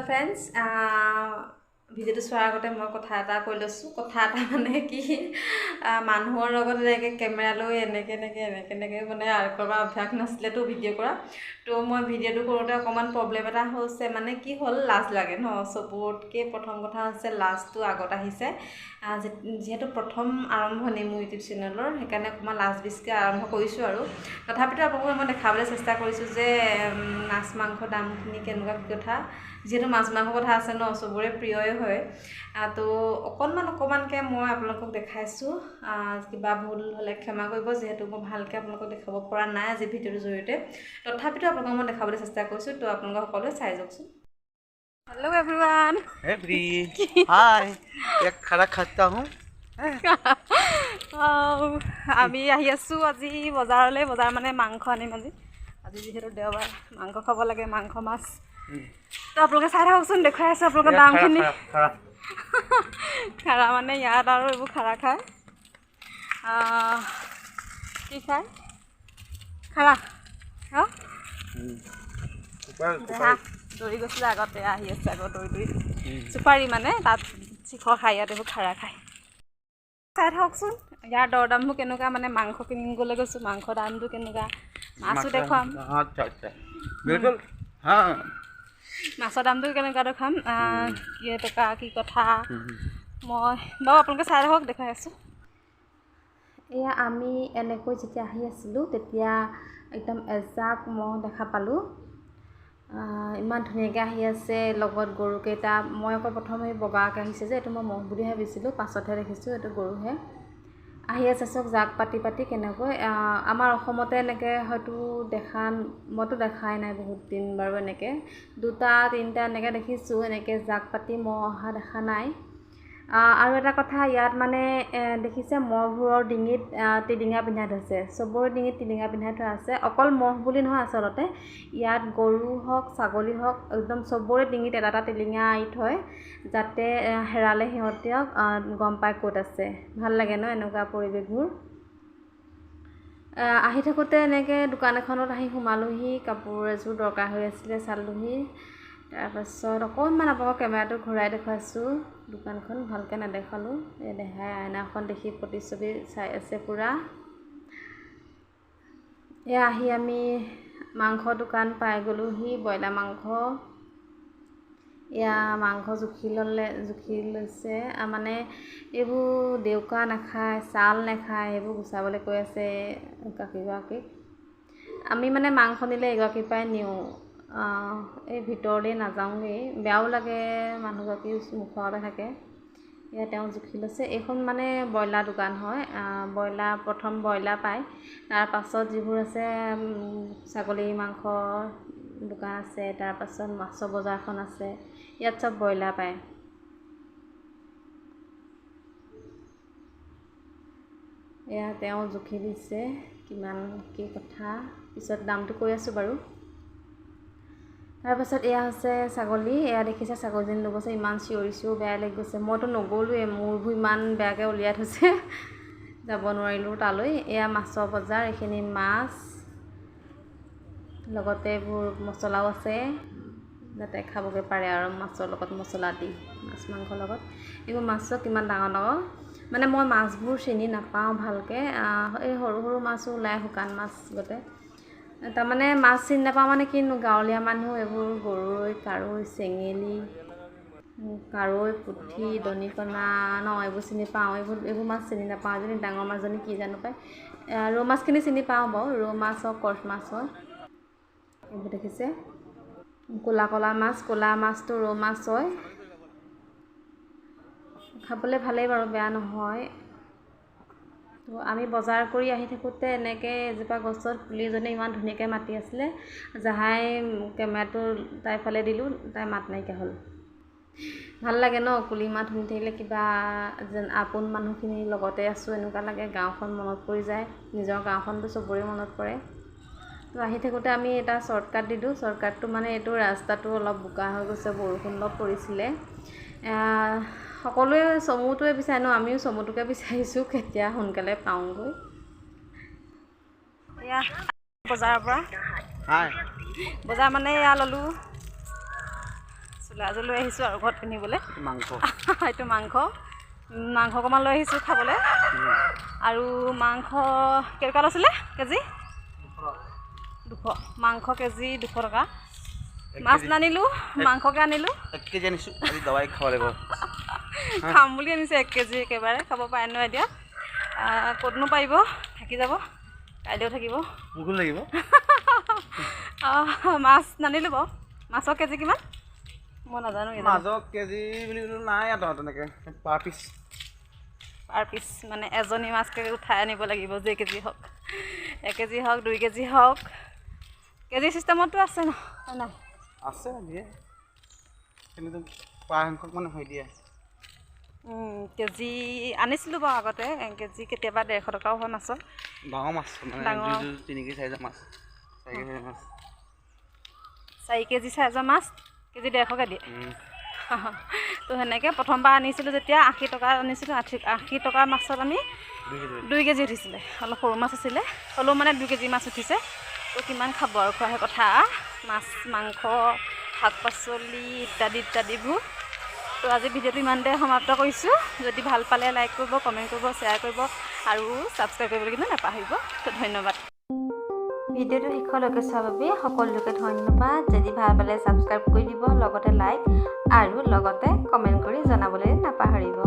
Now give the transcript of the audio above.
friends ভিডিঅ'টো চোৱাৰ আগতে মই কথা এটা কৈ লৈছোঁ কথা এটা মানে কি মানুহৰ লগত এনেকৈ কেমেৰা লৈ এনেকৈ মানে কৰা অভ্যাস নাছিলেতো ভিডিঅ' কৰা তো মই ভিডিঅ'টো কৰোঁতে অকণমান প্ৰব্লেম এটা হৈছে মানে কি হ'ল লাজ লাগে ন চবতকৈ প্ৰথম কথা হৈছে লাজটো আগত আহিছে যিহেতু প্ৰথম আৰম্ভণি মোৰ ইউটিউব চেনেলৰ সেইকাৰণে অকণমান লাজ বিচকৈ আৰম্ভ কৰিছোঁ আৰু তথাপিতো আপোনালোকক মই দেখাবলৈ চেষ্টা কৰিছোঁ যে মাছ মাংস দামখিনি কেনেকুৱা কি কথা যিহেতু মাছ মাংসৰ কথা আছে ন চবৰে প্ৰিয়ই হয় তো অকণমানকৈ মই আপোনালোকক দেখাইছোঁ কিবা ভুল হ'লে ক্ষমা কৰিব যিহেতু মই ভালকৈ আপোনালোকক দেখাব পৰা নাই আজি ভিডিঅ'টোৰ জৰিয়তে তথাপিতো আপোনালোকক মই দেখাবলৈ চেষ্টা কৰিছোঁ তো আপোনালোকে সকলোৱে চাই যাওকচোন हेलो एवरीवन हाय एक खाना खाता हूँ আমি আহি আছোঁ আজি বজাৰলৈ বজাৰ মানে মাংস আনিম আজি যিহেতু দেওবাৰ মাংস খাব লাগে মাংস মাছ তো আপোনালোকে চাই থাককচোন দেখুৱাই আছোঁ আপোনালোকৰ দামখিনি খাৰা মানে ইয়াত আৰু এইবোৰ খাৰা খায় কি খায় খাৰা দৌৰি গৈছিলে আগতে আহি আছে আগত দৌৰি চুপাৰী মানে তাত চিখৰ খাই ইয়াত এইবোৰ খাৰা খায় চাই থাককচোন ইয়াৰ দৰ দামবোৰ কেনেকুৱা মানে মাংস কিনিবলৈ গৈছোঁ মাংস দামটো কেনেকুৱা মাছো দেখুৱাম মাছৰ দামটো কেনেকুৱা দেখুৱাম কি টকা কি কথা মই বাৰু আপোনালোকে চাই থাকক দেখুৱাই আছোঁ এয়া আমি এনেকৈ যেতিয়া আহি আছিলোঁ তেতিয়া একদম এজাক মহ দেখা পালোঁ ইমান ধুনীয়াকৈ আহি আছে লগত গৰুকেইটা মই আকৌ প্ৰথমে বগাকৈ আহিছে যে এইটো মই মহ বুলি ভাবিছিলোঁ পাছতহে দেখিছোঁ এইটো গৰুহে আহি আছে চব জাক পাতি কেনেকৈ আমাৰ অসমতে এনেকৈ হয়তো মইতো দেখাই নাই বহুত দিন বাৰু এনেকৈ দুটা তিনিটা এনেকৈ দেখিছোঁ এনেকৈ জাক পাতি মহ অহা দেখা নাই আৰু এটা কথা ইয়াত মানে দেখিছে মহবোৰৰ ডিঙিত টিলিঙা পিন্ধাই থৈছে চবৰে ডিঙিত টিলিঙা পিন্ধাই থোৱা আছে অকল মহ বুলি নহয় আচলতে ইয়াত গৰু হওক ছাগলী হওক একদম চবৰে ডিঙিত এটা টিলিঙা আঁৰি থয় যাতে হেৰালে সিহঁতক গম পাই ক'ত আছে ভাল লাগে ন এনেকুৱা পৰিৱেশবোৰ আহি থাকোঁতে এনেকৈ দোকান এখনত আহি সোমালোহি কাপোৰ এযোৰ দৰকাৰ হৈ আছিলে চালোহি তাৰপাছত অকণমান আপোনালোকক কেমেৰাটো ঘূৰাই দেখুৱাইছোঁ দোকানখন ভালকৈ নেদেখালোঁ এই দেখাই আইনাখন দেখি প্ৰতিচ্ছবি চাই আছে পূৰা এয়া আহি আমি মাংস দোকান পাই গ'লোহি ব্ৰইলাৰ মাংস এয়া মাংস জুখি লৈছে মানে এইবোৰ দেউকা নাখায় ছাল নাখায় এইবোৰ গুচাবলৈ কৈ আছে কাকীগৰাকীক আমি মানে মাংস নিলে এগৰাকীৰ পৰাই নিওঁ এই ভিতৰলৈ নাযাওঁগৈ বেয়াও লাগে মানুহগৰাকী মুখতে থাকে এয়া তেওঁ জুখি লৈছে এইখন মানে ব্ৰইলাৰ দোকান হয় প্ৰথম ব্ৰইলাৰ পায় তাৰপাছত যিবোৰ আছে ছাগলী মাংসৰ দোকান আছে তাৰপাছত মাছৰ বজাৰখন আছে ইয়াত চব ব্ৰইলাৰ পায় এয়া তেওঁ জুখি দিছে কিমান কি কথা পিছত দামটো কৈ আছোঁ বাৰু তাৰপাছত এয়া হৈছে ছাগলী এয়া দেখিছে ছাগলীজনী লৈ গৈছে ইমান চিঞৰিছোঁ বেয়া লাগি গৈছে মইতো নগ'লোৱে মূৰবোৰ ইমান বেয়াকৈ উলিয়াই থৈছে যাব নোৱাৰিলোঁ তালৈ এয়া মাছৰ বজাৰ এইখিনি মাছ লগতে এইবোৰ মছলাও আছে যাতে খাবগৈ পাৰে আৰু মাছৰ লগত মছলা দি মাছ মাংসৰ লগত এইবোৰ মাছৰ কিমান ডাঙৰ মানে মই মাছবোৰ চিনি নাপাওঁ ভালকৈ এই সৰু মাছো ওলাই শুকান মাছ গোটেই তাৰমানে মাছ চিনি নাপাওঁ মানে কিনো গাঁৱলীয়া মানুহ এইবোৰ গৰৈ কাৰৈ চেঙেলী কাৰৈ পুঠি দনিকণা এইবোৰ চিনি পাওঁ এইবোৰ মাছ চিনি নাপাওঁ এজনী ডাঙৰ মাছজনী কি জানো পায় ৰৌ মাছখিনি চিনি পাওঁ বাৰু ৰৌ মাছ হওক কচ মাছ হওক এইবোৰ দেখিছে ক'লা মাছটো ৰৌ মাছ হয় খাবলৈ ভালেই বাৰু বেয়া নহয় তো আমি বজাৰ কৰি আহি থাকোঁতে এনেকৈ এজোপা গছত পুলিজনী ইমান ধুনীয়াকৈ মাতি আছিলে জাহাই কেমেৰাটো তাইৰ ফালে দিলোঁ তাই মাত নাইকিয়া হ'ল ভাল লাগে ন কুলি মাত শুনি থাকিলে কিবা যেন আপোন মানুহখিনিৰ লগতে আছোঁ এনেকুৱা লাগে গাঁওখন মনত পৰি যায় নিজৰ গাঁওখনটো চবৰে মনত পৰে তো আহি থাকোঁতে আমি এটা শ্বৰ্টকাট দিলোঁ শ্বৰ্টকাটটো মানে এইটো ৰাস্তাটো অলপ বোকা হৈ গৈছে বৰষুণ অলপ পৰিছিলে সকলোৱে চমুটোৱে বিচাৰে ন আমিও চমুটোকে বিচাৰিছোঁ কেতিয়া সোনকালে পাওঁগৈ এয়া বজাৰৰ পৰা বজাৰ মানে এয়া ল'লোঁ আছিলে আজি লৈ আহিছোঁ আৰু ঘৰত পিন্ধিবলৈ মাংস এইটো মাংস অকণমান লৈ আহিছোঁ খাবলৈ আৰু মাংস কেইটকা লৈছিলে কেজি 200 মাংস কেজি 200 টকা মাছ নানিলোঁ মাংসকে আনিলোঁ 1 কেজি আনিছোঁ আজি দৱাই খাব লাগিব খাম বুলি আনিছোঁ 1 কেজি একেবাৰে খাব পাৰে ন এতিয়া ক'তনো পাৰিব থাকি যাব কাইলৈও থাকিব মোকো লাগিব মাছ নানিলোঁ বাৰু মাছৰ কেজি কিমান মই নাজানো মাছৰ কেজি বুলি নাই আৰু তেনেকৈ পাৰ পিচ মানে এজনী মাছকে উঠাই আনিব লাগিব যে কেজি হওক 1 কেজি হওক 2 কেজি হওক কেজি চিষ্টেমতো আছে ন নাই আছে দিয়ে কিন্তু প্ৰায় সংখ্যক মানে হৈ দিয়ে কেজি আনিছিলোঁ বাৰু আগতে 1 কেজি কেতিয়াবা 150 টকাও হয় মাছৰ ডাঙৰ মাছ মানে 3 কেজি চাইজৰ মাছ 4 কেজি চাইজৰ মাছ কেজি 150কৈ দিয়ে তো সেনেকৈ প্ৰথমবাৰ আনিছিলোঁ যেতিয়া 80 টকা আনিছিলোঁ 80 টকাৰ মাছত আমি 2 কেজি উঠিছিলে অলপ সৰু মাছ আছিলে হ'লেও মানে 2 কেজি মাছ উঠিছে তো কিমান খাব আৰু খোৱাহে কথা মাছ মাংস শাক পাচলি ইত্যাদিবোৰ তো আজি ভিডিঅ'টো ইমানতে সমাপ্ত কৰিছোঁ যদি ভাল পালে লাইক কৰিব কমেণ্ট কৰিব শ্বেয়াৰ কৰিব আৰু ছাবস্ক্ৰাইব কৰিবলৈ কিন্তু নাপাহৰিব তো ধন্যবাদ ভিডিঅ'টো শেষলৈকে চোৱাৰ বাবে সকলোকে ধন্যবাদ যদি ভাল পালে ছাবস্ক্ৰাইব কৰি দিব লগতে লাইক আৰু লগতে কমেণ্ট কৰি জনাবলৈ নাপাহৰিব